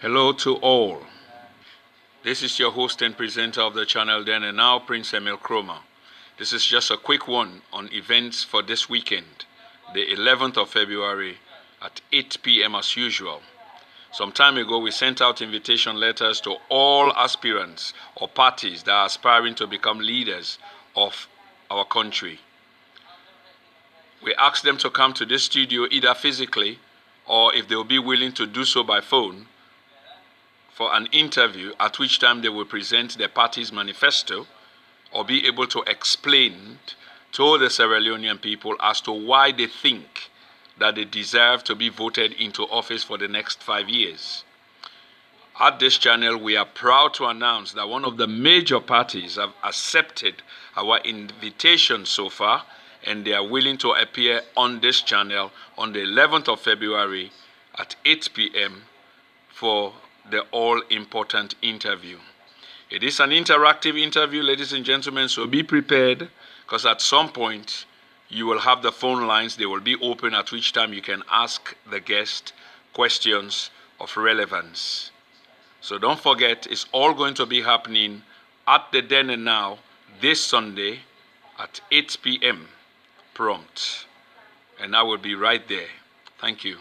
Hello to all. This is your host and presenter of the channel Then and Now, Prince Emil Chroma. This is just a quick one on events for this weekend, the 11th of February at 8 p.m. as usual. Some time ago, we sent out invitation letters to all aspirants or parties that are aspiring to become leaders of our country. We asked them to come to this studio either physically or if they will be willing to do so by phone for an interview, at which time they will present the party's manifesto or be able to explain to the Sierra Leonean people as to why they think that they deserve to be voted into office for the next 5 years. At this channel, we are proud to announce that one of the major parties have accepted our invitation so far, and they are willing to appear on this channel on the 11th of February at 8 p.m. for the all-important interview. It is an interactive interview, ladies and gentlemen, so be prepared, because at some point you will have the phone lines. They will be open, at which time you can ask the guest questions of relevance. So don't forget, it's all going to be happening at the Then and Now this Sunday at 8 p.m. prompt. And I will be right there. Thank you.